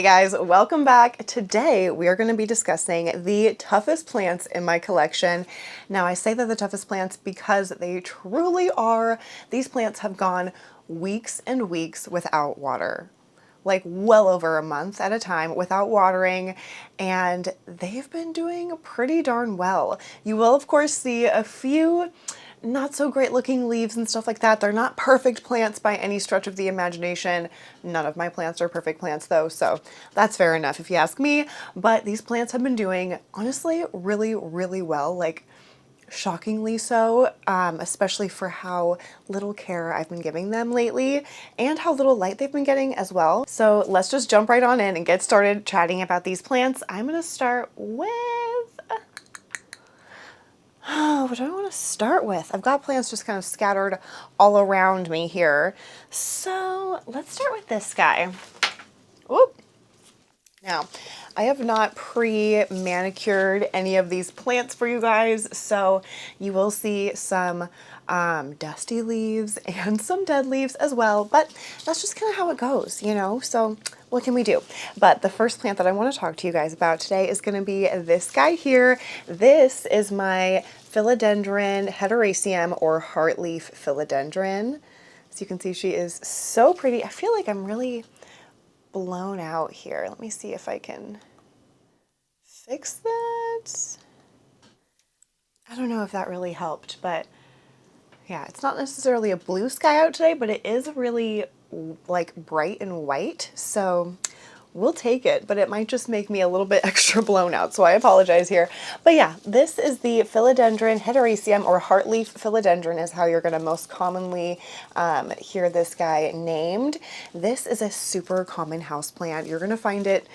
Hey guys, welcome back. Today we are going to be discussing the toughest plants in my collection. Now I say they're the toughest plants because they truly are. These plants have gone weeks and weeks without water. Like well over a month at a time without watering, and they've been doing pretty darn well. You will of course see a few not so great looking leaves and stuff like that. They're not perfect plants by any stretch of the imagination. None of my plants are perfect plants though, so that's fair enough if you ask me. But these plants have been doing honestly really, really well. Like shockingly so, especially for how little care I've been giving them lately and how little light they've been getting as well. So let's just jump right on in and get started chatting about these plants. I'm gonna start with, what do I want to start with? I've got plants just kind of scattered all around me here. So let's start with this guy. Whoop. Now, I have not pre-manicured any of these plants for you guys, so you will see some dusty leaves and some dead leaves as well, but that's just kind of how it goes, you know? So what can we do? But the first plant that I want to talk to you guys about today is going to be this guy here. This is my philodendron heteroecium, or heartleaf philodendron. As you can see, she is so pretty. I feel like I'm really blown out here. Let me see if I can fix that. I don't know if that really helped, but yeah, it's not necessarily a blue sky out today, but it is really like bright and white, so we'll take it, but it might just make me a little bit extra blown out, so I apologize here. But yeah, this is the philodendron heteroecium, or heartleaf philodendron is how you're going to most commonly hear this guy named. This is a super common houseplant. You're going to find it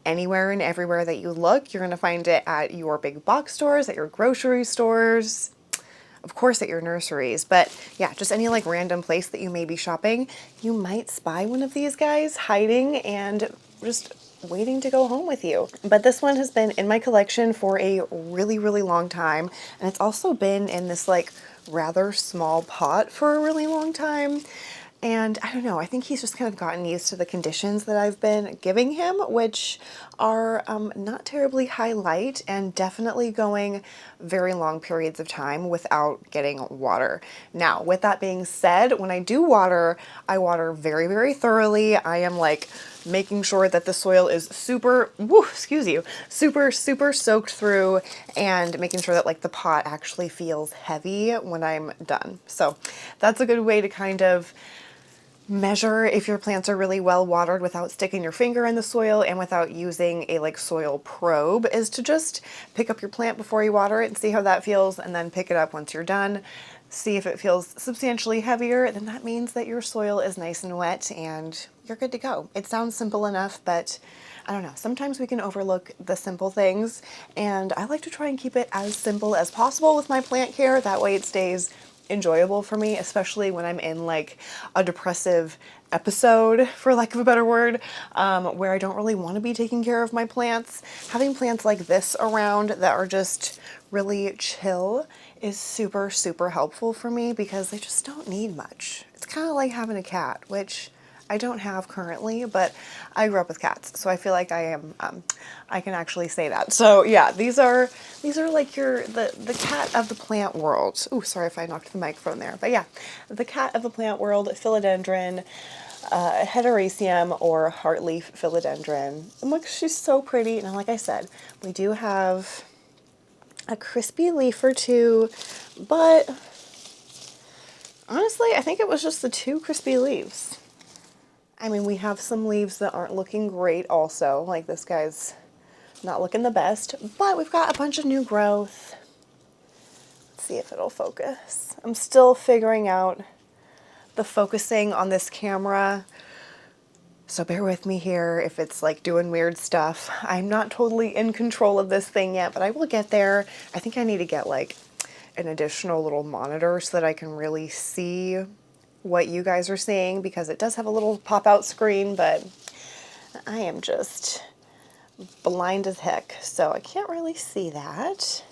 anywhere and everywhere that you look. You're going to find it at your big box stores, at your grocery stores, of course at your nurseries, but yeah, just any like random place that you may be shopping, you might spy one of these guys hiding and just waiting to go home with you. But this one has been in my collection for a really, really long time, and it's also been in this like rather small pot for a really long time. And I don't know, I think he's just kind of gotten used to the conditions that I've been giving him, which are not terribly high light and definitely going very long periods of time without getting water. Now, with that being said, when I do water, I water very, very thoroughly. I am like making sure that the soil is super soaked through, and making sure that like the pot actually feels heavy when I'm done. So that's a good way to kind of measure if your plants are really well watered without sticking your finger in the soil and without using a like soil probe, is to just pick up your plant before you water it and see how that feels, and then pick it up once you're done. See if it feels substantially heavier, then that means that your soil is nice and wet and you're good to go. It sounds simple enough, but I don't know, sometimes we can overlook the simple things, and I like to try and keep it as simple as possible with my plant care. That way it stays enjoyable for me, especially when I'm in like a depressive episode, for lack of a better word, where I don't really want to be taking care of my plants. Having plants like this around that are just really chill is super, super helpful for me because they just don't need much. It's kind of like having a cat, which I don't have currently, but I grew up with cats, so I feel like I am, I can actually say that. So yeah, these are like the cat of the plant world. Oh, sorry if I knocked the microphone there, but yeah, the cat of the plant world, philodendron, heteroecium, or heartleaf philodendron. And look, she's so pretty. And like I said, we do have a crispy leaf or two, but honestly, I think it was just the two crispy leaves. I mean, we have some leaves that aren't looking great also, like this guy's not looking the best, but we've got a bunch of new growth. Let's see if it'll focus. I'm still figuring out the focusing on this camera, so bear with me here if it's like doing weird stuff. I'm not totally in control of this thing yet, but I will get there. I think I need to get like an additional little monitor so that I can really see what you guys are seeing, because it does have a little pop-out screen, but I am just blind as heck, so I can't really see that.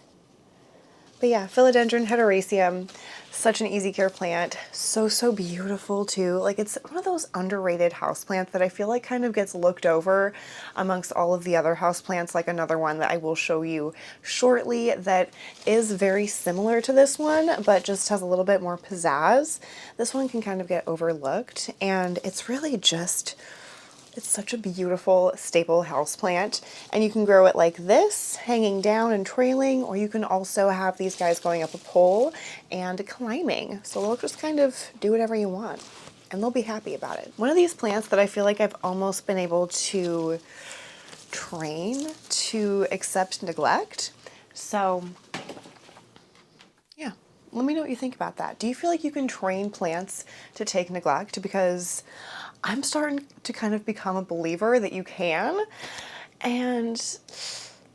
But yeah, philodendron heteroecium, Such an easy care plant. So beautiful too. Like it's one of those underrated houseplants that I feel like kind of gets looked over amongst all of the other houseplants. Like another one that I will show you shortly that is very similar to this one, but just has a little bit more pizzazz. This one can kind of get overlooked, and it's really just, it's such a beautiful staple houseplant, and you can grow it like this, hanging down and trailing, or you can also have these guys going up a pole and climbing. So they'll just kind of do whatever you want, and they'll be happy about it. One of these plants that I feel like I've almost been able to train to accept neglect. So yeah, let me know what you think about that. Do you feel like you can train plants to take neglect? Because I'm starting to kind of become a believer that you can. And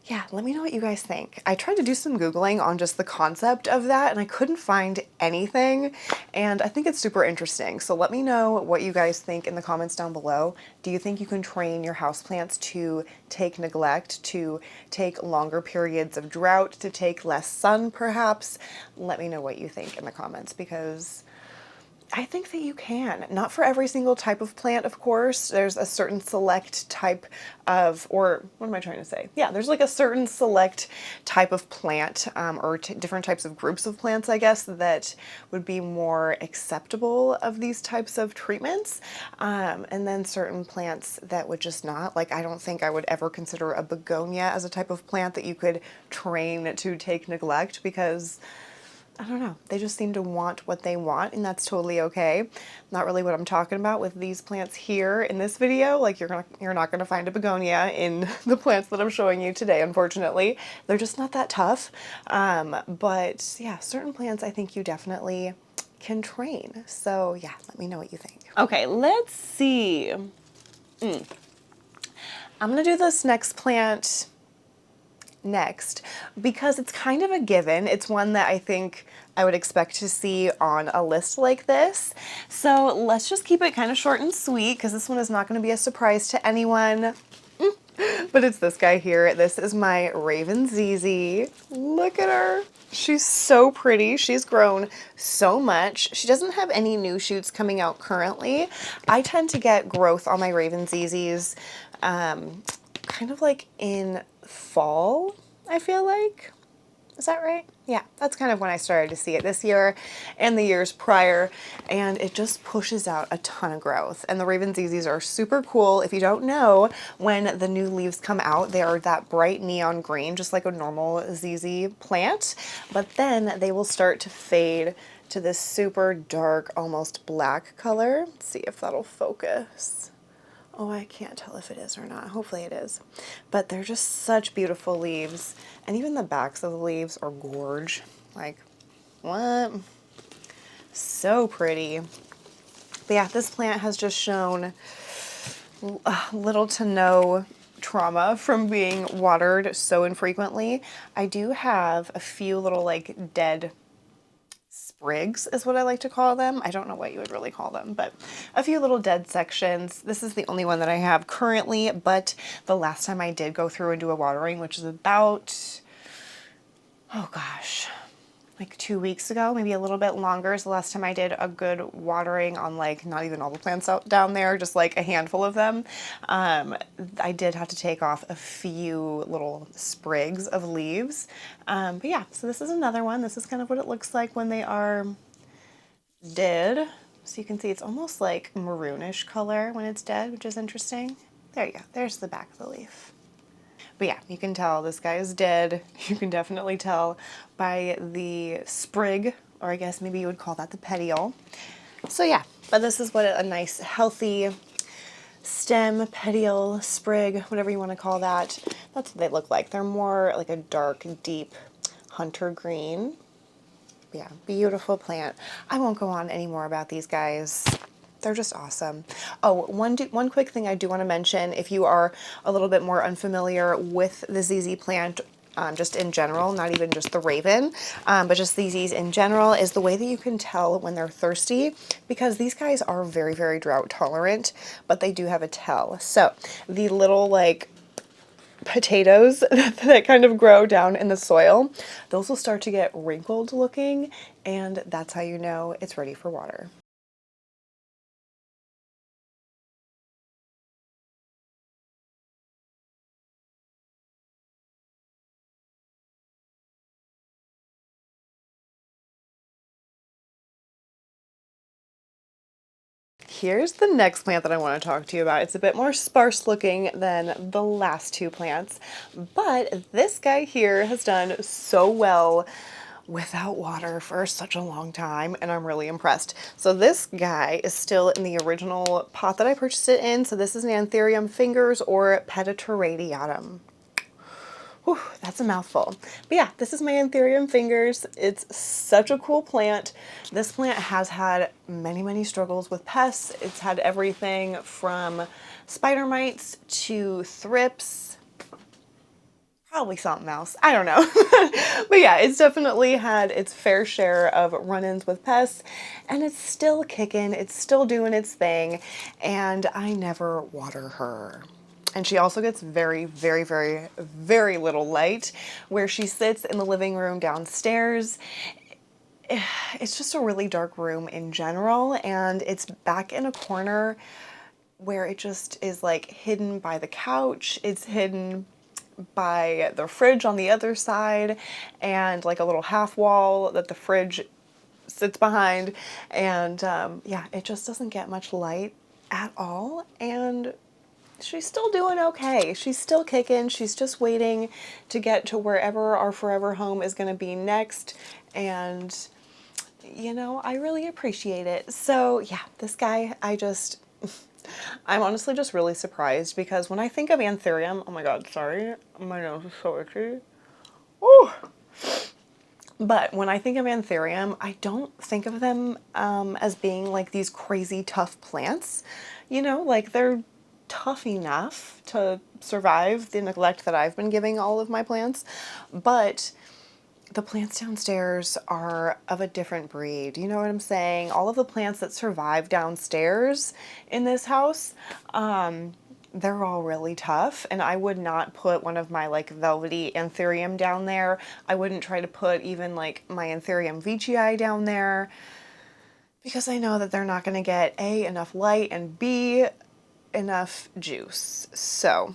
yeah, let me know what you guys think. I tried to do some Googling on just the concept of that, and I couldn't find anything, and I think it's super interesting. So let me know what you guys think in the comments down below. Do you think you can train your houseplants to take neglect, to take longer periods of drought, to take less sun perhaps? Let me know what you think in the comments, because I think that you can. Not for every single type of plant, of course. There's a certain select type of, or what am I trying to say? Yeah, there's like a certain select type of plant, or different types of groups of plants, I guess, that would be more acceptable of these types of treatments. And then certain plants that would just not. Like, I don't think I would ever consider a begonia as a type of plant that you could train to take neglect, because I don't know, they just seem to want what they want, and that's totally okay. Not really what I'm talking about with these plants here in this video. Like, you're not gonna find a begonia in the plants that I'm showing you today, unfortunately. They're just not that tough. But yeah, certain plants I think you definitely can train. So yeah, let me know what you think. Okay, let's see. I'm gonna do this next plant next because it's kind of a given. It's one that I think I would expect to see on a list like this. So let's just keep it kind of short and sweet, because this one is not going to be a surprise to anyone. But it's this guy here. This is my Raven ZZ. Look at her. She's so pretty. She's grown so much. She doesn't have any new shoots coming out currently. I tend to get growth on my Raven ZZs kind of like in fall, I feel like. Is that right? Yeah, that's kind of when I started to see it this year and the years prior, and it just pushes out a ton of growth. And the Raven ZZs are super cool. If you don't know, when the new leaves come out, they are that bright neon green, just like a normal ZZ plant, but then they will start to fade to this super dark, almost black color. Let's see if that'll focus. Oh, I can't tell if it is or not. Hopefully it is. But they're just such beautiful leaves. And even the backs of the leaves are gorge. Like, what? So pretty. But yeah, this plant has just shown little to no trauma from being watered so infrequently. I do have a few little like dead sprigs is what I like to call them. I don't know what you would really call them, but a few little dead sections. This is the only one that I have currently, but the last time I did go through and do a watering, which is about, oh gosh, like 2 weeks ago, maybe a little bit longer, is the last time I did a good watering on like not even all the plants out down there, just like a handful of them. I did have to take off a few little sprigs of leaves. But yeah, so this is another one. This is kind of what it looks like when they are dead. So you can see it's almost like maroonish color when it's dead, which is interesting. There you go. There's the back of the leaf. But yeah, you can tell this guy is dead. You can definitely tell by the sprig, or I guess maybe you would call that the petiole. So yeah, but this is what a nice healthy stem, petiole, sprig, whatever you want to call that. That's what they look like. They're more like a dark, deep hunter green. Yeah, beautiful plant. I won't go on any more about these guys. They're just awesome. Oh, one quick thing I do want to mention, if you are a little bit more unfamiliar with the ZZ plant, just in general, not even just the Raven, but just ZZs in general, is the way that you can tell when they're thirsty, because these guys are very drought tolerant, but they do have a tell. So the little like potatoes that kind of grow down in the soil, those will start to get wrinkled looking, and that's how you know it's ready for water. Here's the next plant that I want to talk to you about. It's a bit more sparse looking than the last two plants, but this guy here has done so well without water for such a long time, and I'm really impressed. So this guy is still in the original pot that I purchased it in. So this is an Anthurium fingers or Petatur radiatum. Whew, that's a mouthful. But yeah, this is my Anthurium fingers. It's such a cool plant. This plant has had many, many struggles with pests. It's had everything from spider mites to thrips, probably something else. I don't know. But yeah, it's definitely had its fair share of run-ins with pests, and it's still kicking. It's still doing its thing, and I never water her. And she also gets very, very, very, very little light where she sits in the living room downstairs. It's just a really dark room in general, and it's back in a corner where it just is like hidden by the couch. It's hidden by the fridge on the other side, and like a little half wall that the fridge sits behind. And yeah, it just doesn't get much light at all. And she's still doing okay. She's still kicking. She's just waiting to get to wherever our forever home is going to be next. And, you know, I really appreciate it. So, yeah, this guy, I'm honestly just really surprised because when I think of Anthurium, oh my God, sorry, my nose is so itchy. Ooh. But when I think of Anthurium, I don't think of them as being like these crazy tough plants. You know, like they're tough enough to survive the neglect that I've been giving all of my plants. But the plants downstairs are of a different breed. You know what I'm saying? All of the plants that survive downstairs in this house, they're all really tough, and I would not put one of my like velvety Anthurium down there. I wouldn't try to put even like my Anthurium veitchii down there because I know that they're not going to get A, enough light, and B, enough juice. So,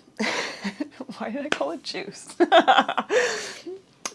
why did I call it juice?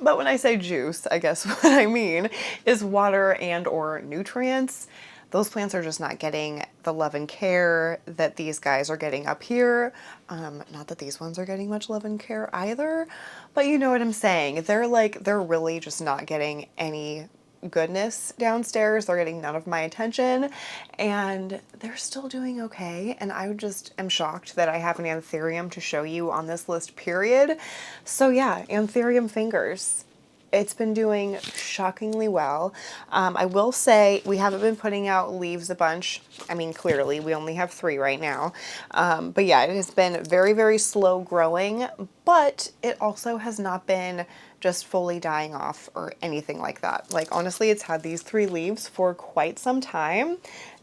But when I say juice, I guess what I mean is water and or nutrients. Those plants are just not getting the love and care that these guys are getting up here. Not that these ones are getting much love and care either, but you know what I'm saying. They're really just not getting any goodness downstairs. They're getting none of my attention, and they're still doing okay. And I just am shocked that I have an Anthurium to show you on this list, period. So yeah, Anthurium fingers. It's been doing shockingly well. I will say we haven't been putting out leaves a bunch. I mean, clearly we only have 3 right now. But yeah, it has been very, very slow growing, but it also has not been just fully dying off or anything like that. Like honestly, it's had these 3 leaves for quite some time,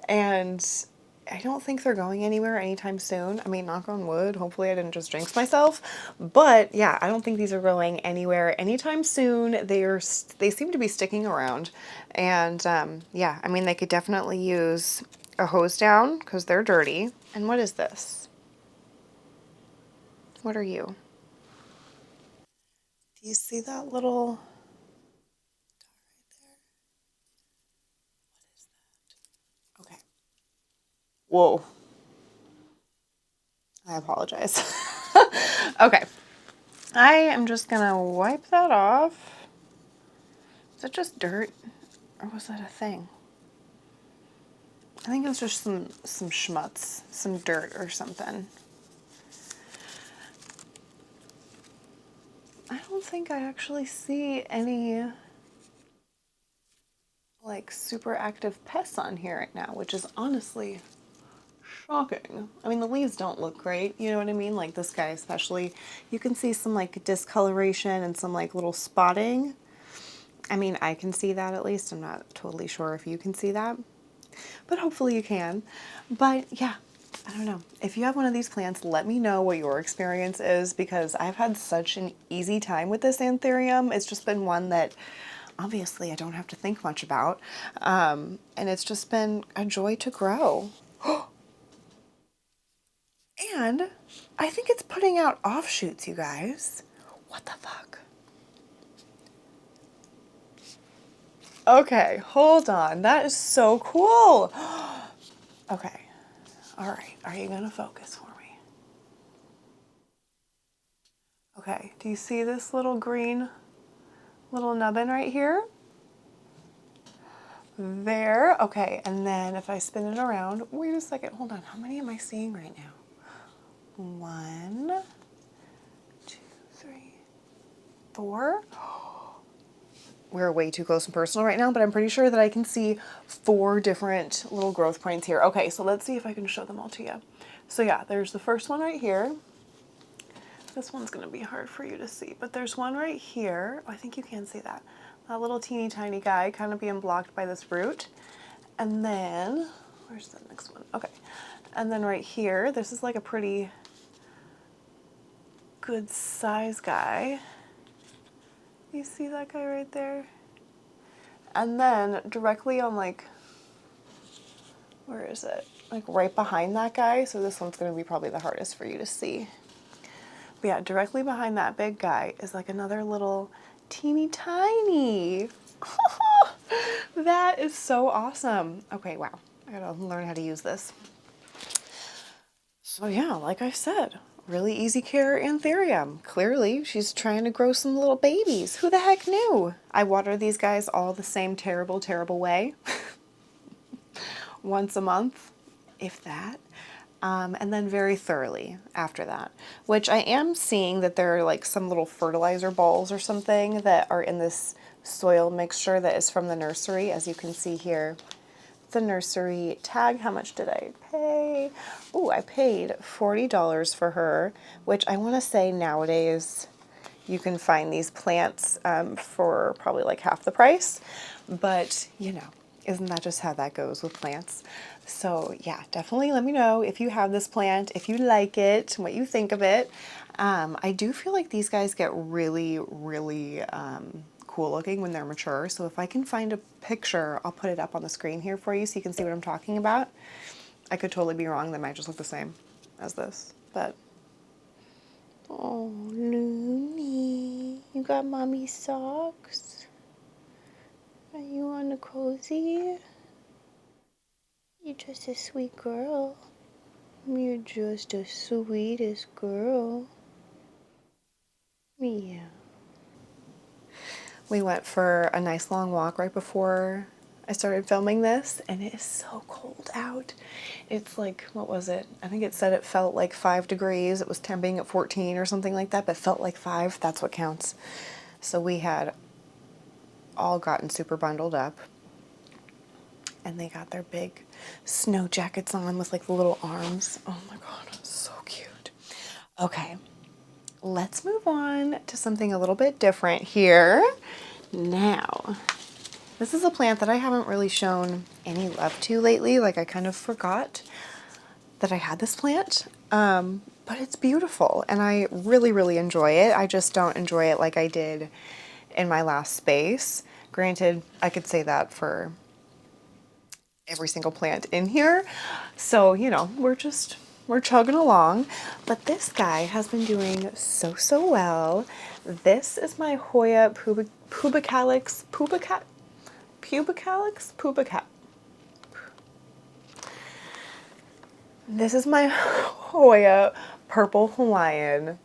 and I don't think they're going anywhere anytime soon. I mean, knock on wood, hopefully I didn't just jinx myself. But yeah, I don't think these are going anywhere anytime soon. They seem to be sticking around. And yeah, I mean, they could definitely use a hose down because they're dirty. And what is this? What are you? Do you see that little... Okay. Whoa. I apologize. Okay. I am just gonna wipe that off. Is that just dirt? Or was that a thing? I think it was just some schmutz, some dirt or something. I don't think I actually see any like super active pests on here right now, which is honestly shocking. I mean, the leaves don't look great, you know what I mean? Like this guy especially, you can see some like discoloration and some like little spotting. I mean, I can see that at least. I'm not totally sure if you can see that, but hopefully you can. But yeah, I don't know. If you have one of these plants, let me know what your experience is, because I've had such an easy time with this anthurium. It's just been one that obviously I don't have to think much about. And it's just been a joy to grow. And I think it's putting out offshoots, you guys. What the fuck? Okay, hold on. That is so cool. Okay. All right. Are you going to focus for me? Okay. Do you see this little green little nubbin right here? There. Okay. And then if I spin it around, wait a second. Hold on. How many am I seeing right now? 1, 2, 3, 4. We're way too close and personal right now, but I'm pretty sure that I can see 4 different little growth points here. Okay, so let's see if I can show them all to you. So yeah, there's the first one right here. This one's gonna be hard for you to see, but there's one right here. Oh, I think you can see that. That little teeny tiny guy kind of being blocked by this root. And then, where's the next one? Okay. And then right here, this is like a pretty good size guy. You see that guy right there? And then directly on, like, where is it? Like right behind that guy. So this one's gonna be probably the hardest for you to see. But yeah, directly behind that big guy is like another little teeny tiny. That is so awesome. Okay, wow. I gotta learn how to use this. So yeah, like I said, really easy care anthurium. Clearly, she's trying to grow some little babies. Who the heck knew? I water these guys all the same terrible, terrible way. Once a month, if that. And then very thoroughly after that, which I am seeing that there are like some little fertilizer balls or something that are in this soil mixture that is from the nursery, as you can see here. The nursery tag. How much did I pay? Oh, I paid $40 for her, which I want to say nowadays you can find these plants for probably like half the price, but you know, isn't that just how that goes with plants? So yeah, definitely let me know if you have this plant, if you like it, what you think of it. I do feel like these guys get really, really cool looking when they're mature. So if I can find a picture, I'll put it up on the screen here for you so you can see what I'm talking about. I could totally be wrong. They might just look the same as this, but oh, Looney, you got mommy socks? Are you on the cozy? You're just a sweet girl. You're just the sweetest girl. Yeah. We went for a nice long walk right before I started filming this, and it is so cold out. It's like, what was it? I think it said it felt like 5 degrees. It was temping at 14 or something like that, but felt like 5. That's what counts. So we had all gotten super bundled up, and they got their big snow jackets on with like the little arms. Oh my God, so cute. Okay, let's move on to something a little bit different here. Now, this is a plant that I haven't really shown any love to lately. Like I kind of forgot that I had this plant, but it's beautiful and I really, really enjoy it. I just don't enjoy it like I did in my last space. Granted, I could say that for every single plant in here. So, you know, we're chugging along, but this guy has been doing so, so well. This is my Hoya pubicalis. This is my Hoya purple Hawaiian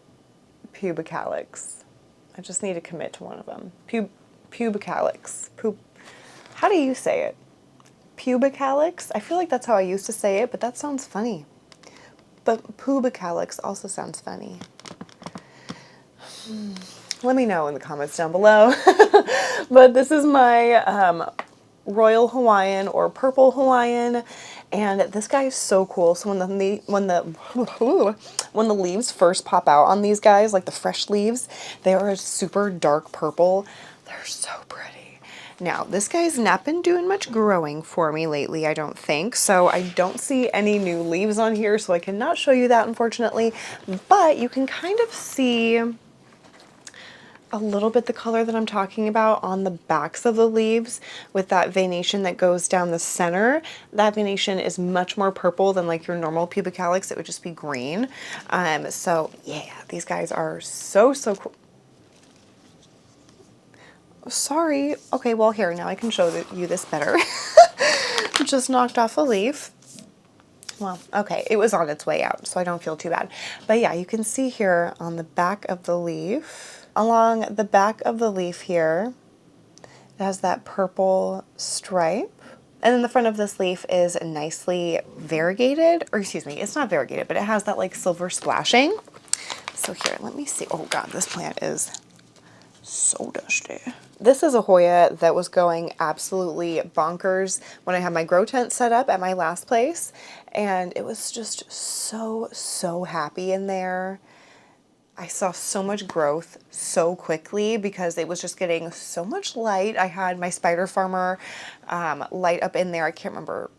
pubicalis. I just need to commit to one of them. Pubicalis. How do you say it? Pubicalis? I feel like that's how I used to say it, but that sounds funny. But pubicalis also sounds funny. Let me know in the comments down below. But this is my Royal Hawaiian or Purple Hawaiian, and this guy is so cool. So when the leaves first pop out on these guys, like the fresh leaves, they are a super dark purple. They're so pretty. Now, this guy's not been doing much growing for me lately, I don't think. So I don't see any new leaves on here, so I cannot show you that, unfortunately. But you can kind of see a little bit the color that I'm talking about on the backs of the leaves with that veination that goes down the center. That veination is much more purple than like your normal pubic calyx. It would just be green. So yeah, these guys are so cool. Sorry. Okay, well here, now I can show you this better. Just knocked off a leaf. Well, okay, it was on its way out, so I don't feel too bad. But yeah, you can see here on the back of the leaf, along the back of the leaf here, it has that purple stripe. And then the front of this leaf is nicely variegated, or excuse me, it's not variegated, but it has that like silver splashing. So here, let me see. Oh God, this plant is so dusty. This is a Hoya that was going absolutely bonkers when I had my grow tent set up at my last place. And it was just so happy in there. I saw so much growth so quickly because it was just getting so much light. I had my Spider Farmer light up in there. I can't remember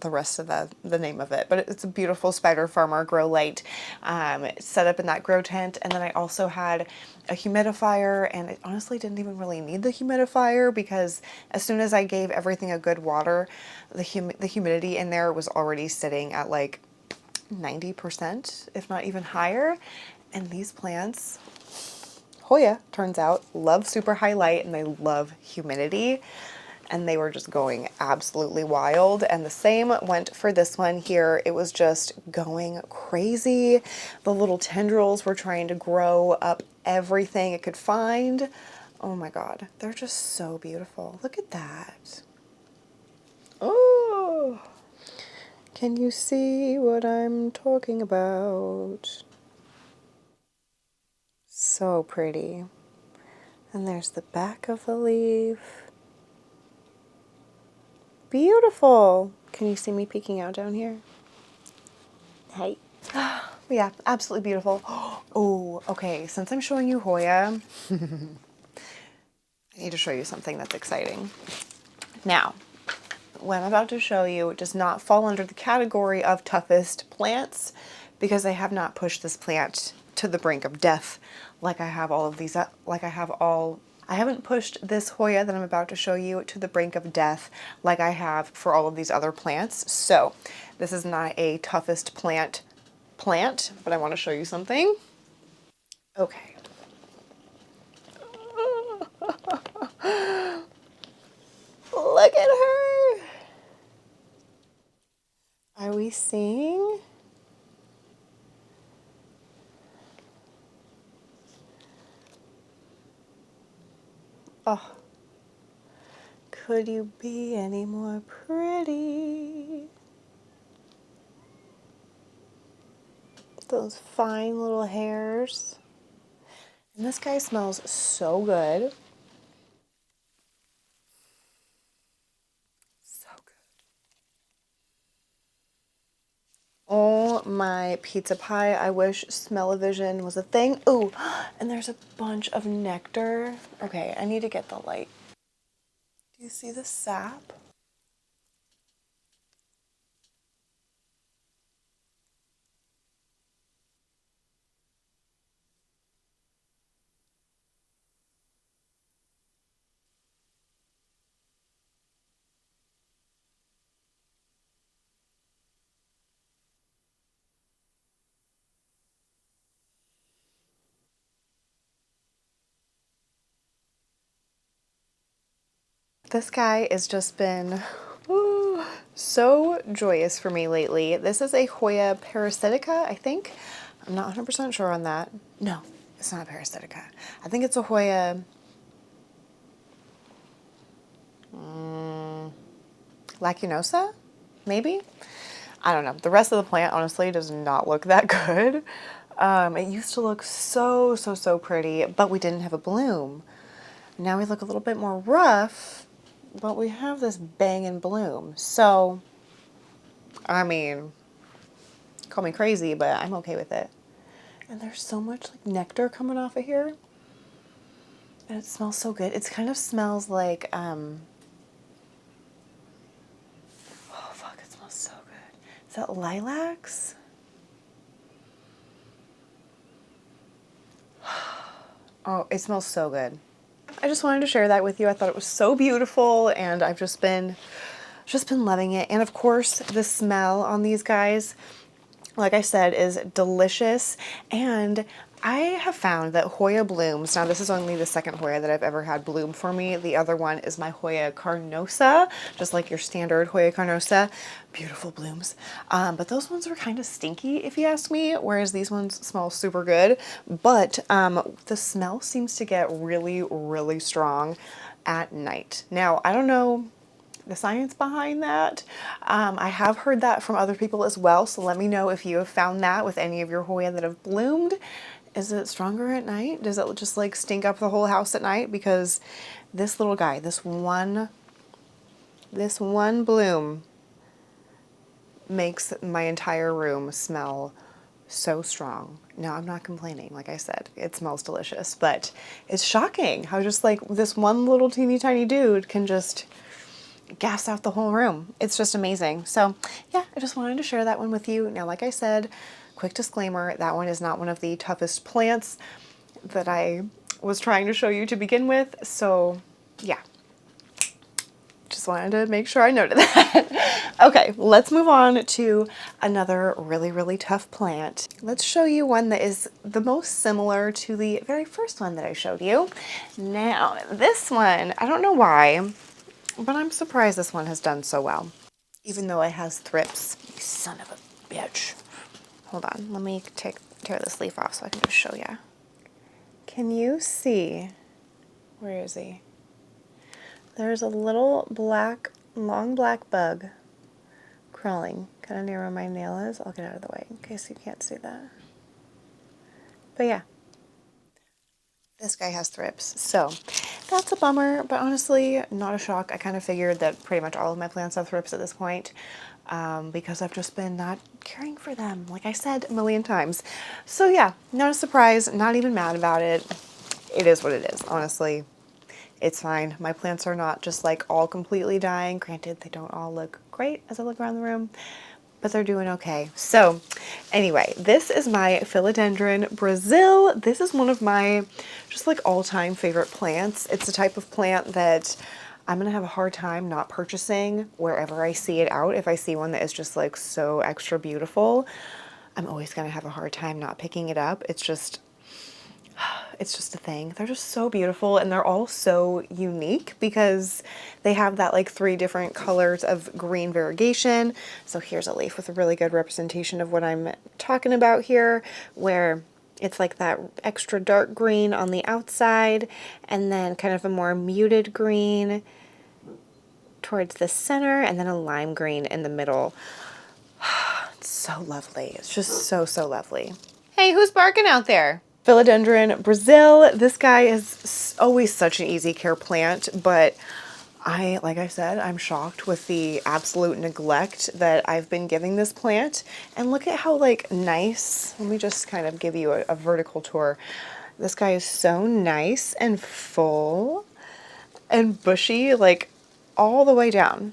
the rest of the name of it, but it's a beautiful Spider Farmer grow light set up in that grow tent. And then I also had a humidifier, and I honestly didn't even really need the humidifier because as soon as I gave everything a good water, the humidity in there was already sitting at like 90%, if not even higher. And these plants, Hoya, turns out, love super high light and they love humidity. And they were just going absolutely wild. And the same went for this one here. It was just going crazy. The little tendrils were trying to grow up everything it could find. Oh my God, they're just so beautiful. Look at that. Oh, can you see what I'm talking about? So pretty. And there's the back of the leaf. Beautiful. Can you see me peeking out down here? Hey. Yeah, absolutely beautiful. Oh, okay. Since I'm showing you Hoya, I need to show you something that's exciting. Now, what I'm about to show you does not fall under the category of toughest plants because I have not pushed this plant to the brink of death like I have all of these, I haven't pushed this Hoya that I'm about to show you to the brink of death like I have for all of these other plants. So this is not a toughest plant, but I want to show you something. Okay. Look at her. Are we seeing? Oh, could you be any more pretty? Those fine little hairs. And this guy smells so good. So good. Oh my pizza pie. I wish smell-o-vision was a thing. Ooh, and there's a bunch of nectar. Okay, I need to get the light. Do you see the sap? This guy has just been so joyous for me lately. This is a Hoya parasitica, I think. I'm not 100% sure on that. No, it's not a parasitica. I think it's a Hoya lacunosa, maybe? I don't know. The rest of the plant, honestly, does not look that good. It used to look so pretty, but we didn't have a bloom. Now we look a little bit more rough, but we have this banging bloom. So, I mean, call me crazy, but I'm okay with it. And there's so much like nectar coming off of here. And it smells so good. It kind of smells like, oh fuck, it smells so good. Is that lilacs? Oh, it smells so good. I just wanted to share that with you. I thought it was so beautiful, and I've just been loving it. And of course, the smell on these guys, like I said, is delicious. And I have found that Hoya blooms, now this is only the second Hoya that I've ever had bloom for me. The other one is my Hoya carnosa, just like your standard Hoya carnosa. Beautiful blooms. But those ones are kind of stinky, if you ask me, whereas these ones smell super good. But the smell seems to get really, really strong at night. Now, I don't know the science behind that. I have heard that from other people as well, so let me know if you have found that with any of your Hoya that have bloomed. Is it stronger at night? Does it just like stink up the whole house at night? Because this little guy, this one bloom makes my entire room smell so strong. Now, I'm not complaining. Like I said, it smells delicious, but it's shocking how just like this one little teeny tiny dude can just gas out the whole room. It's just amazing. So yeah, I just wanted to share that one with you. Now, like I said, quick disclaimer, that one is not one of the toughest plants that I was trying to show you to begin with. So yeah, just wanted to make sure I noted that. Okay, let's move on to another really, really tough plant. Let's show you one that is the most similar to the very first one that I showed you. Now, this one, I don't know why, but I'm surprised this one has done so well, even though it has thrips. You son of a bitch. Hold on, let me tear this leaf off so I can just show you. Can you see? Where is he? There's a little black, long black bug crawling kind of near where my nail is. I'll get out of the way in case you can't see that. But yeah, this guy has thrips, so that's a bummer, but honestly, not a shock. I kind of figured that pretty much all of my plants have thrips at this point because I've just been not caring for them, like I said a million times. So yeah, not a surprise, not even mad about it. It is what it is, honestly. It's fine. My plants are not just like all completely dying. Granted, they don't all look great as I look around the room, but they're doing okay. So anyway, this is my Philodendron Brazil. This is one of my just like all-time favorite plants. It's a type of plant that I'm gonna have a hard time not purchasing wherever I see it out. If I see one that is just like so extra beautiful, I'm always gonna have a hard time not picking it up. It's just a thing. They're just so beautiful, and they're all so unique because they have that like 3 different colors of green variegation. So here's a leaf with a really good representation of what I'm talking about here, where it's like that extra dark green on the outside and then kind of a more muted green towards the center and then a lime green in the middle. It's so lovely. It's just so, so lovely. Hey, who's barking out there? Philodendron Brazil. This guy is always such an easy care plant, but like I said, I'm shocked with the absolute neglect that I've been giving this plant. And look at how like nice, let me just kind of give you a vertical tour. This guy is so nice and full and bushy, like all the way down,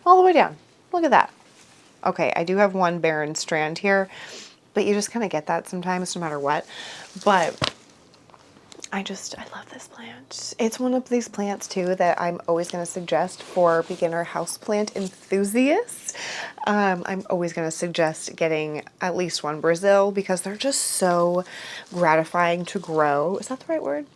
all the way down. Look at that. Okay, I do have one barren strand here, but you just kind of get that sometimes no matter what. But I love this plant. It's one of these plants too that I'm always going to suggest for beginner houseplant enthusiasts. I'm always going to suggest getting at least one Brazil because they're just so gratifying to grow. Is that the right word?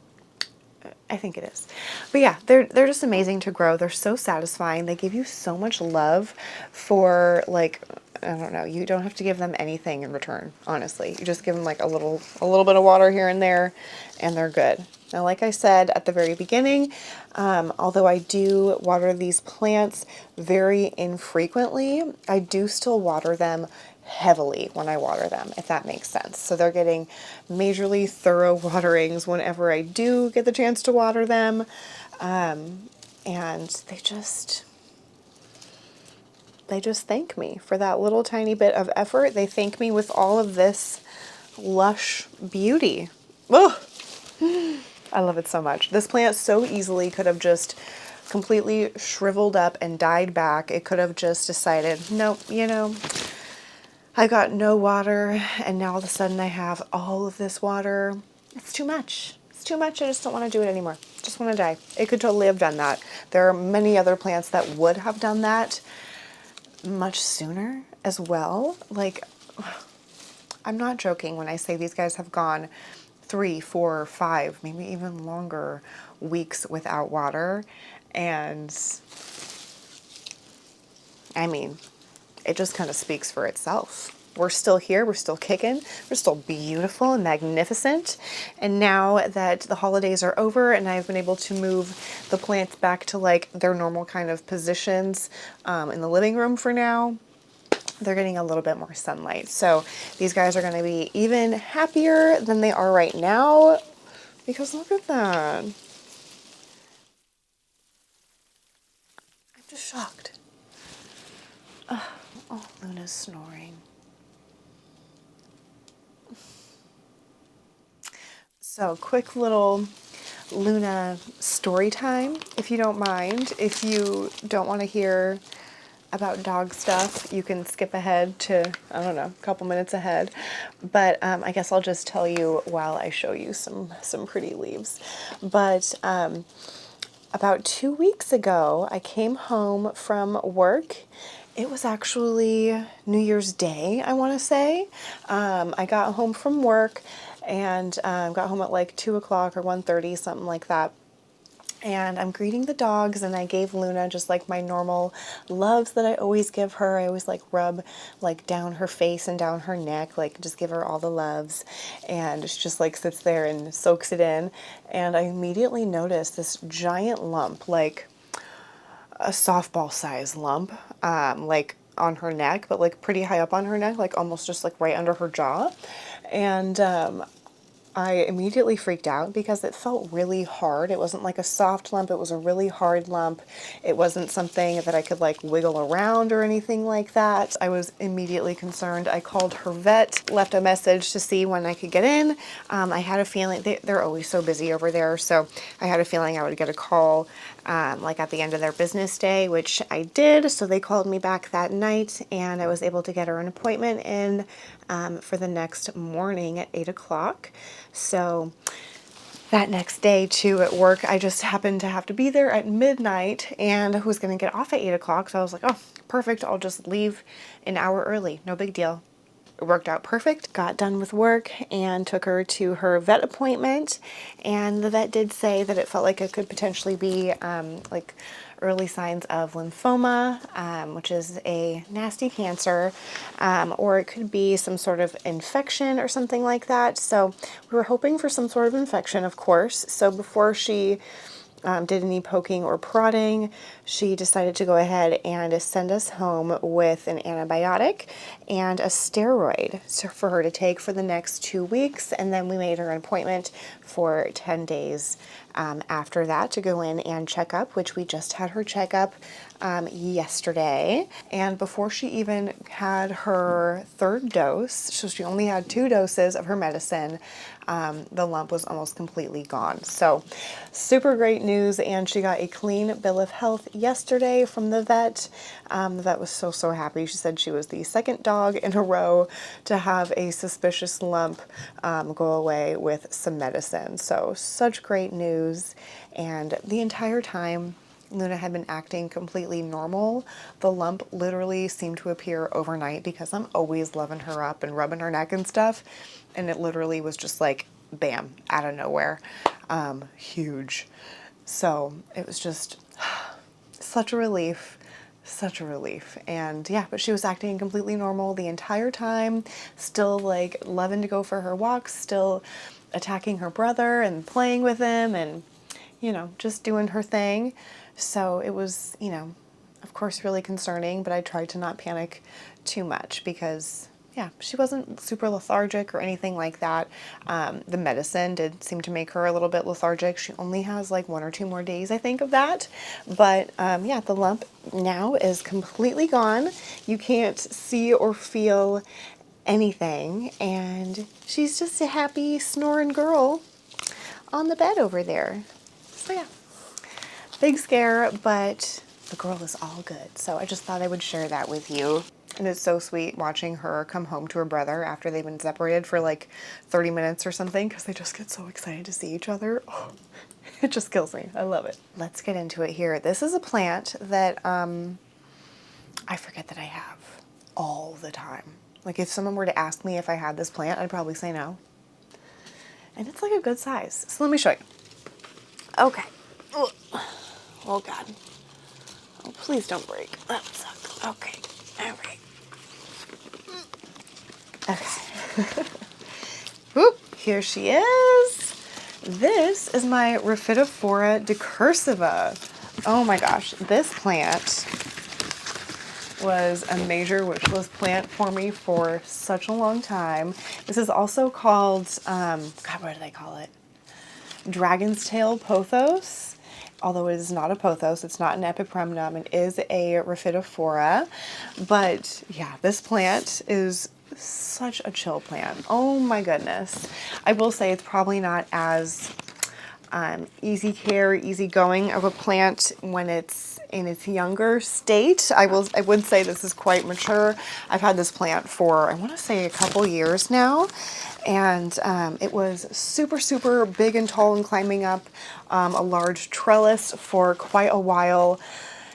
I think it is. But yeah, they're just amazing to grow. They're so satisfying. They give you so much love for like, I don't know, you don't have to give them anything in return, honestly. You just give them like a little bit of water here and there and they're good. Now, like I said at the very beginning, although I do water these plants very infrequently, I do still water them heavily when I water them, if that makes sense. So they're getting majorly thorough waterings whenever I do get the chance to water them. And they just thank me for that little tiny bit of effort. They thank me with all of this lush beauty. Oh, I love it so much. This plant so easily could have just completely shriveled up and died back. It could have just decided, nope, you know, I got no water, and now all of a sudden I have all of this water. It's too much. It's too much. I just don't want to do it anymore. Just want to die. It could totally have done that. There are many other plants that would have done that much sooner as well. Like, I'm not joking when I say these guys have gone 3, 4, 5, maybe even longer weeks without water. And I mean, it just kind of speaks for itself. We're still here, we're still kicking, we're still beautiful and magnificent. And now that the holidays are over and I've been able to move the plants back to like their normal kind of positions in the living room for now, they're getting a little bit more sunlight. So these guys are going to be even happier than they are right now, because look at that. I'm just shocked. Oh, Luna's snoring. So quick little Luna story time, if you don't mind. If you don't want to hear about dog stuff, you can skip ahead to, I don't know, a couple minutes ahead. But I guess I'll just tell you while I show you some pretty leaves. But about 2 weeks ago, I came home from work. It was actually New Year's Day, I want to say. I got home from work and got home at like 2 o'clock or 1:30, something like that. And I'm greeting the dogs, and I gave Luna just like my normal loves that I always give her. I always like rub like down her face and down her neck, like just give her all the loves. And she just like sits there and soaks it in. And I immediately noticed this giant lump, like a softball size lump, like on her neck, but like pretty high up on her neck, like almost just like right under her jaw. And I immediately freaked out because it felt really hard. It wasn't like a soft lump, it was a really hard lump. It wasn't something that I could like wiggle around or anything like that. I was immediately concerned. I called her vet, left a message to see when I could get in. I had a feeling, they're always so busy over there, so I had a feeling I would get a call like at the end of their business day, which I did. So they called me back that night, and I was able to get her an appointment in for the next morning at 8 o'clock. So that next day too at work, I just happened to have to be there at midnight and was going to get off at 8 o'clock. So I was like, oh, perfect. I'll just leave an hour early. No big deal. It worked out perfect. Got done with work and took her to her vet appointment. And the vet did say that it felt like it could potentially be like early signs of lymphoma, which is a nasty cancer, or it could be some sort of infection or something like that. So we were hoping for some sort of infection, of course. So before she did any poking or prodding, she decided to go ahead and send us home with an antibiotic and a steroid for her to take for the next 2 weeks. And then we made her an appointment for 10 days after that to go in and check up, which we just had her checkup yesterday. And before she even had her third dose, so she only had 2 doses of her medicine, the lump was almost completely gone. So super great news. And she got a clean bill of health yesterday from the vet. The vet was so happy. She said she was the second dog in a row to have a suspicious lump go away with some medicine. So such great news. And the entire time Luna had been acting completely normal. The lump literally seemed to appear overnight because I'm always loving her up and rubbing her neck and stuff. And it literally was just like, bam, out of nowhere. Huge. So it was just such a relief. Such a relief. And yeah, but she was acting completely normal the entire time, still like loving to go for her walks, still attacking her brother and playing with him and, you know, just doing her thing. So it was, you know, of course, really concerning, but I tried to not panic too much because, yeah, she wasn't super lethargic or anything like that. The medicine did seem to make her a little bit lethargic. She only has like 1 or 2 more days, I think, of that. But yeah, the lump now is completely gone. You can't see or feel anything. And she's just a happy snoring girl on the bed over there. So yeah, big scare, but the girl is all good. So I just thought I would share that with you. And it's so sweet watching her come home to her brother after they've been separated for like 30 minutes or something, because they just get so excited to see each other. Oh, it just kills me. I love it. Let's get into it here. This is a plant that I forget that I have all the time. Like if someone were to ask me if I had this plant, I'd probably say no. And it's like a good size. So let me show you. Okay. Ugh. Oh God. Oh, please don't break. That would suck. Okay. All right. Okay. Whoop. Here she is. This is my Rephotophora decursiva. Oh my gosh. This plant was a major wish list plant for me for such a long time. This is also called, God, what do they call it? Dragon's Tail Pothos. Although it is not a pothos, it's not an epipremnum, it is a Rephotophora. But yeah, this plant is such a chill plant. Oh my goodness. I will say it's probably not as easy care, easy going of a plant when it's in its younger state. I would say this is quite mature. I've had this plant for, I want to say, a couple years now, and it was super, super big and tall and climbing up a large trellis for quite a while.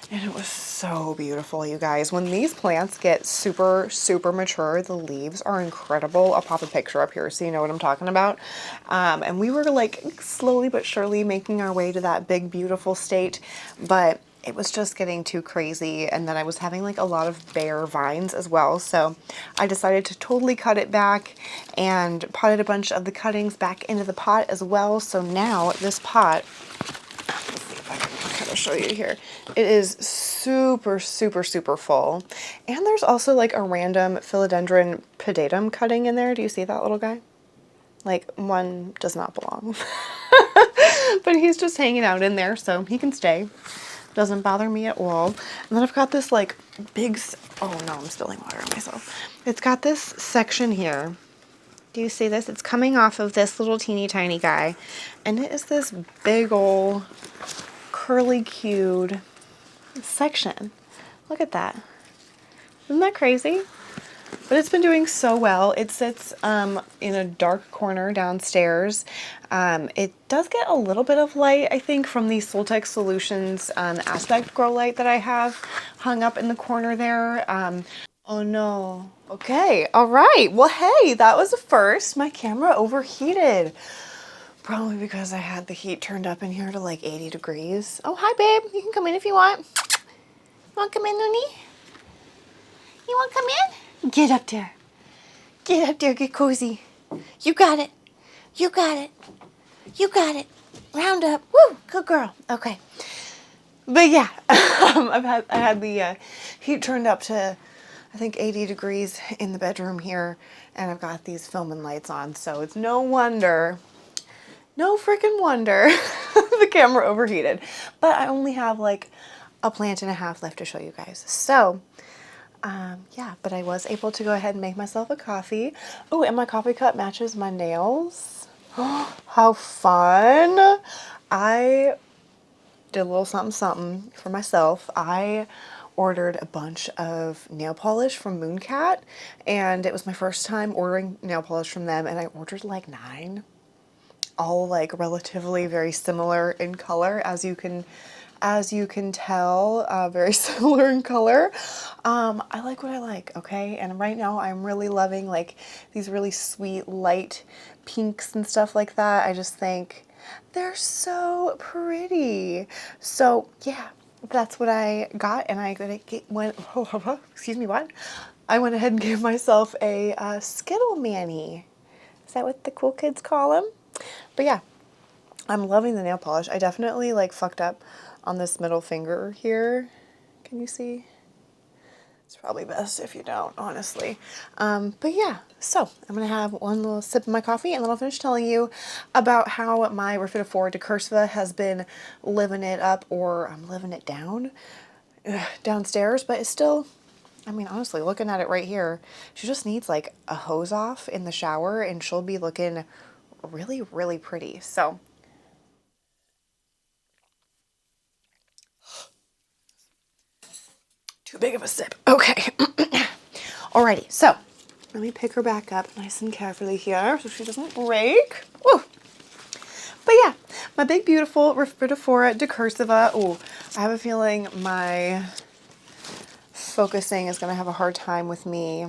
And it was so beautiful, you guys. When these plants get super, super mature, the leaves are incredible. I'll pop a picture up here so you know what I'm talking about. And we were like slowly but surely making our way to that big, beautiful state, but it was just getting too crazy. And then I was having like a lot of bare vines as well. So I decided to totally cut it back and potted a bunch of the cuttings back into the pot as well. So now this pot, I'll show you here. It is super, super, super full. And there's also like a random philodendron pedatum cutting in there. Do you see that little guy? Like, one does not belong. But he's just hanging out in there, so he can stay. Doesn't bother me at all. And then I've got this like big, oh no, I'm spilling water on myself. It's got this section here. Do you see this? It's coming off of this little teeny tiny guy. And it is this big old curly cued section. Look at that. Isn't that crazy? But it's been doing so well. It sits in a dark corner downstairs. It does get a little bit of light, I think, from the Soltech Solutions aspect grow light that I have hung up in the corner there. Oh no. Okay, all right. Well, hey, that was a first. My camera overheated. Probably because I had the heat turned up in here to like 80 degrees. Oh, hi, babe. You can come in if you want. You want to come in, Noonie? You want to come in? Get up there. Get up there. Get cozy. You got it. You got it. You got it. Round up. Woo. Good girl. Okay. But yeah, I had the heat turned up to, I think, 80 degrees in the bedroom here, and I've got these filming lights on, so it's no wonder. No freaking wonder the camera overheated. But I only have like a plant and a half left to show you guys. So, yeah, but I was able to go ahead and make myself a coffee. Oh, and my coffee cup matches my nails. How fun. I did a little something something for myself. I ordered a bunch of nail polish from Mooncat, and it was my first time ordering nail polish from them, and I ordered like 9. All like relatively very similar in color, as you can tell, very similar in color. I like what I like, okay? And right now I'm really loving like these really sweet light pinks and stuff like that. I just think they're so pretty. So yeah, that's what I got, and I went, excuse me, what? I went ahead and gave myself a Skittle Mani. Is that what the cool kids call them? But yeah, I'm loving the nail polish. I definitely like fucked up on this middle finger here. Can you see? It's probably best if you don't, honestly. But yeah, so I'm gonna have one little sip of my coffee, and then I'll finish telling you about how my Rephotophora decursiva has been living it up, or I'm living it down downstairs, but it's still, I mean, honestly, looking at it right here, she just needs like a hose off in the shower and she'll be looking really, really pretty. So Too big of a sip. Okay. Alrighty, so let me pick her back up nice and carefully here so she doesn't break. Woo. But yeah, my big beautiful Repotting decursiva. Oh, I have a feeling my focusing is going to have a hard time with me.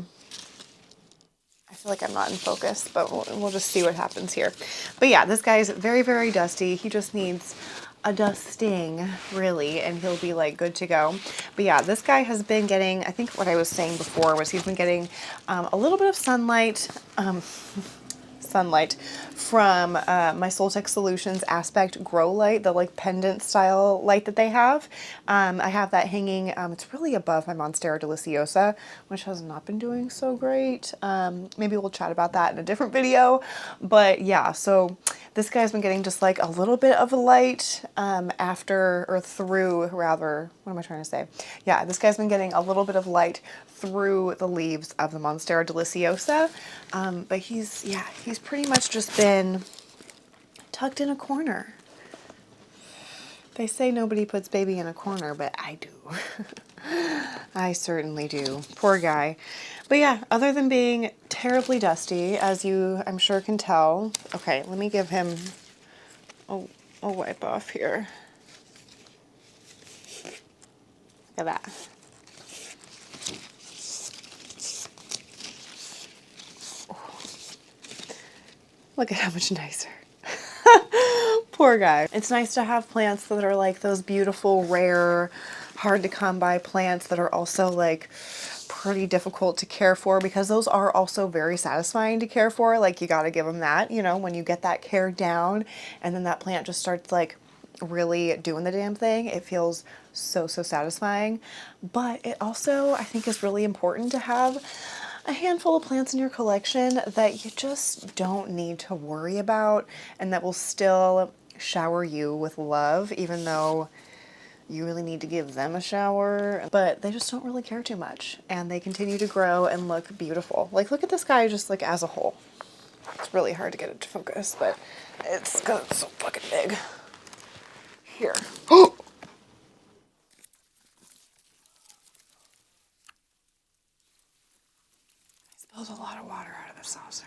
I feel like I'm not in focus, but we'll just see what happens here. But yeah, this guy is very, very dusty. He just needs a dusting, really, and he'll be like good to go. But yeah, this guy has been getting, I think what I was saying before was he's been getting a little bit of sunlight from my Soltech Solutions Aspect Grow Light, the like pendant style light that they have. I have that hanging, it's really above my Monstera Deliciosa, which has not been doing so great. Maybe we'll chat about that in a different video. But yeah, so this guy's been getting just like a little bit of a light after, or through rather, what am I trying to say? Yeah, this guy's been getting a little bit of light through the leaves of the Monstera Deliciosa. But he's pretty much just been tucked in a corner. They say nobody puts baby in a corner, but I do. I certainly do. Poor guy. But yeah, other than being terribly dusty, as you I'm sure can tell. Okay, let me give him a wipe off here. Look at that. Look at how much nicer. Poor guy. It's nice to have plants that are like those beautiful, rare, hard to come by plants that are also like pretty difficult to care for, because those are also very satisfying to care for. Like, you got to give them that, you know, when you get that care down and then that plant just starts like really doing the damn thing, it feels so satisfying. But it also, I think, is really important to have a handful of plants in your collection that you just don't need to worry about and that will still shower you with love, even though you really need to give them a shower, but they just don't really care too much and they continue to grow and look beautiful. Like, look at this guy just like as a whole. It's really hard to get it to focus, but it's because it's so fucking big. Here. Oh! I spilled a lot of water out of the saucer.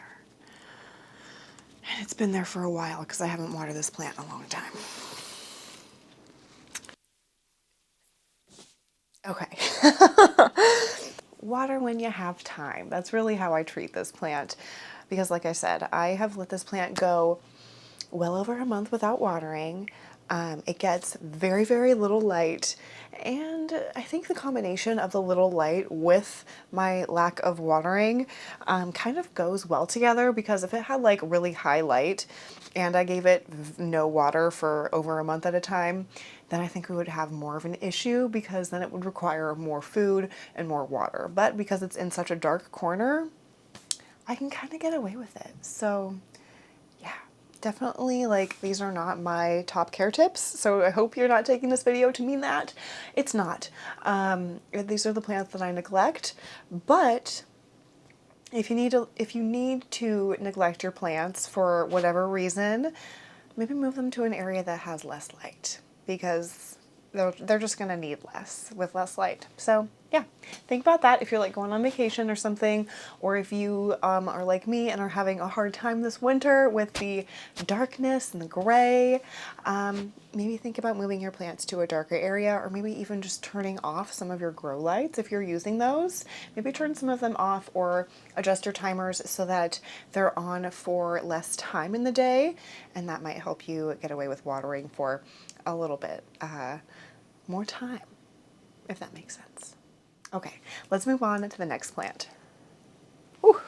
And it's been there for a while because I haven't watered this plant in a long time. Okay. Water when you have time. That's really how I treat this plant. Because like I said, I have let this plant go well over a month without watering. It gets very, very little light. And I think the combination of the little light with my lack of watering kind of goes well together, because if it had like really high light and I gave it no water for over a month at a time, then I think we would have more of an issue, because then it would require more food and more water. But because it's in such a dark corner, I can kind of get away with it. So yeah, definitely, like, these are not my top care tips, so I hope you're not taking this video to mean that. It's not. These are the plants that I neglect, but if you need to neglect your plants for whatever reason, maybe move them to an area that has less light, because they're just going to need less with less light. So yeah, think about that if you're like going on vacation or something, or if you are like me and are having a hard time this winter with the darkness and the gray. Maybe think about moving your plants to a darker area, or maybe even just turning off some of your grow lights if you're using those. Maybe turn some of them off or adjust your timers so that they're on for less time in the day, and that might help you get away with watering for a little bit more time, if that makes sense. Okay, let's move on to the next plant. Whew.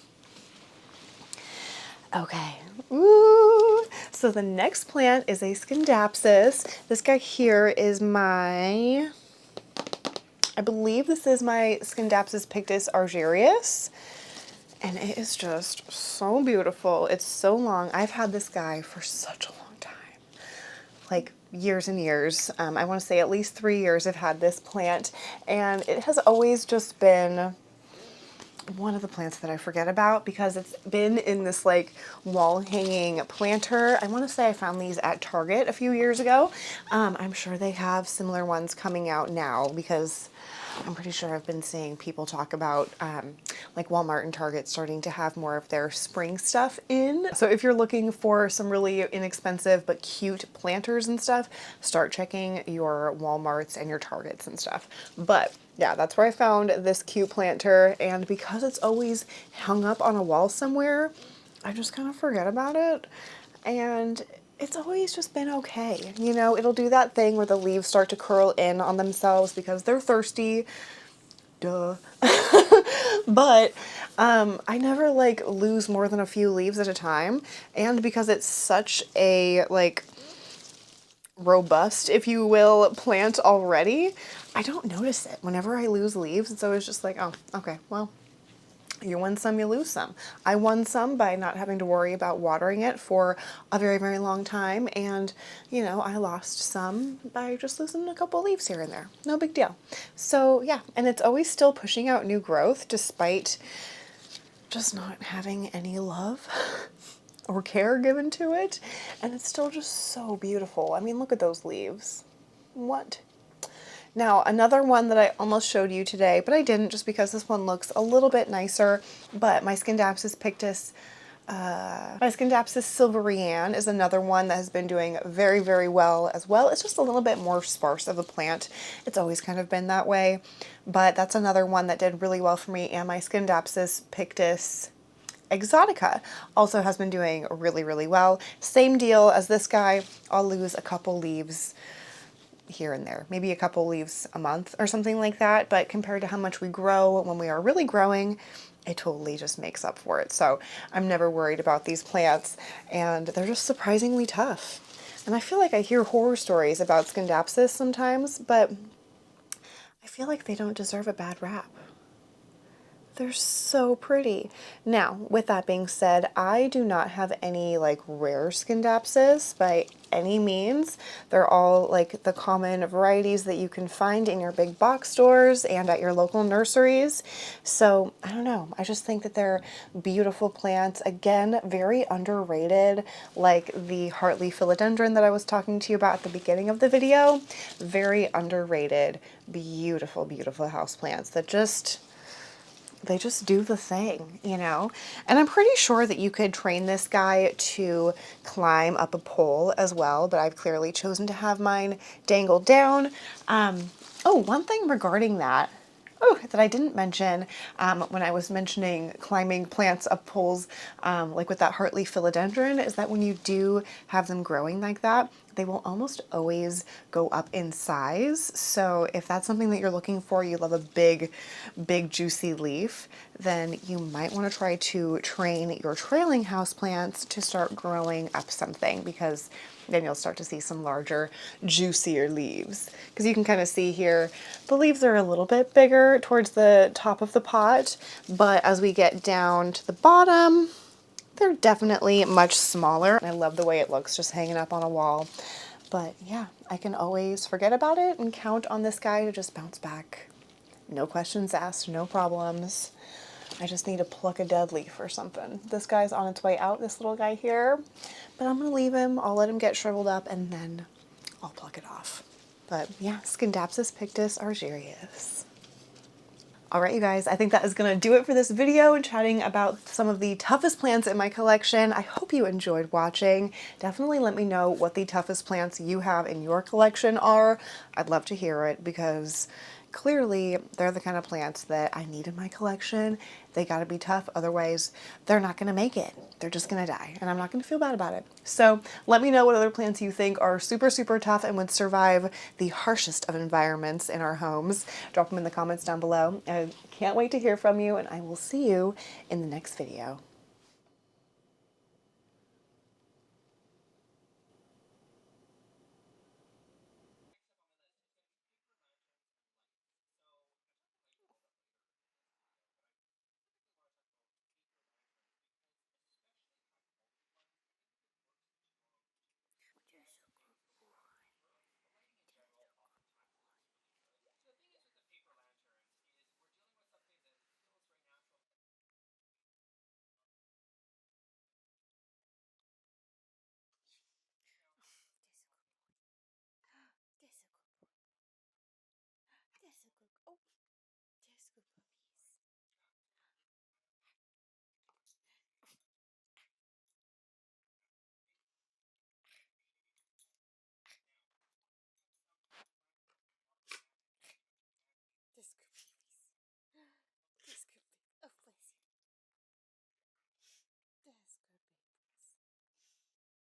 Okay, ooh. So the next plant is a Scindapsus. This guy here is I believe this is my Scindapsus pictus argyrius. And it is just so beautiful. It's so long. I've had this guy for such a long time. Like years and years. I want to say at least 3 years I've had this plant, and it has always just been one of the plants that I forget about, because it's been in this like wall hanging planter. I want to say I found these at Target a few years ago. I'm sure they have similar ones coming out now, because I'm pretty sure I've been seeing people talk about like Walmart and Target starting to have more of their spring stuff in. So if you're looking for some really inexpensive but cute planters and stuff, start checking your Walmarts and your Targets and stuff. But yeah, that's where I found this cute planter, and because it's always hung up on a wall somewhere, I just kind of forget about it. And it's always just been okay. You know, it'll do that thing where the leaves start to curl in on themselves because they're thirsty. Duh. But I never like lose more than a few leaves at a time. And because it's such a like robust, if you will, plant already, I don't notice it. Whenever I lose leaves, it's always just like, oh, okay, well, you win some, you lose some. I won some by not having to worry about watering it for a very, very long time. And, you know, I lost some by just losing a couple leaves here and there. No big deal. So yeah, and it's always still pushing out new growth despite just not having any love or care given to it. And it's still just so beautiful. I mean, look at those leaves. What? Now, another one that I almost showed you today, but I didn't just because this one looks a little bit nicer, but my Scindapsus pictus, my Scindapsus silveriane is another one that has been doing very, very well as well. It's just a little bit more sparse of a plant. It's always kind of been that way, but that's another one that did really well for me. And my Scindapsus pictus exotica also has been doing really, really well. Same deal as this guy. I'll lose a couple leaves here and there, maybe a couple leaves a month or something like that, but compared to how much we grow when we are really growing, it totally just makes up for it. So I'm never worried about these plants, and they're just surprisingly tough. And I feel like I hear horror stories about Scindapsus sometimes, but I feel like they don't deserve a bad rap. They're so pretty. Now, with that being said, I do not have any like rare Scindapsus by any means. They're all like the common varieties that you can find in your big box stores and at your local nurseries. So I don't know. I just think that they're beautiful plants. Again, very underrated, like the Hartley philodendron that I was talking to you about at the beginning of the video. Very underrated, beautiful, beautiful houseplants that they just do the thing, you know? And I'm pretty sure that you could train this guy to climb up a pole as well, but I've clearly chosen to have mine dangled down. Oh, one thing regarding that, that I didn't mention when I was mentioning climbing plants up poles, like with that Hartley philodendron, is that when you do have them growing like that, they will almost always go up in size. So if that's something that you're looking for, you love a big, big juicy leaf, then you might want to try to train your trailing houseplants to start growing up something, because then you'll start to see some larger, juicier leaves. Because you can kind of see here, the leaves are a little bit bigger towards the top of the pot, but as we get down to the bottom, they're definitely much smaller. I love the way it looks just hanging up on a wall. But yeah, I can always forget about it and count on this guy to just bounce back. No questions asked, no problems. I just need to pluck a dead leaf or something. This guy's on its way out, this little guy here, but I'm gonna leave him. I'll let him get shriveled up and then I'll pluck it off. But yeah, Scindapsus pictus argyrius. All right, you guys, I think that is gonna do it for this video and chatting about some of the toughest plants in my collection. I hope you enjoyed watching. Definitely let me know what the toughest plants you have in your collection are. I'd love to hear it, because clearly they're the kind of plants that I need in my collection. They gotta be tough, otherwise they're not gonna make it. They're just gonna die, and I'm not gonna feel bad about it. So let me know what other plants you think are super, super tough and would survive the harshest of environments in our homes. Drop them in the comments down below. I can't wait to hear from you, and I will see you in the next video.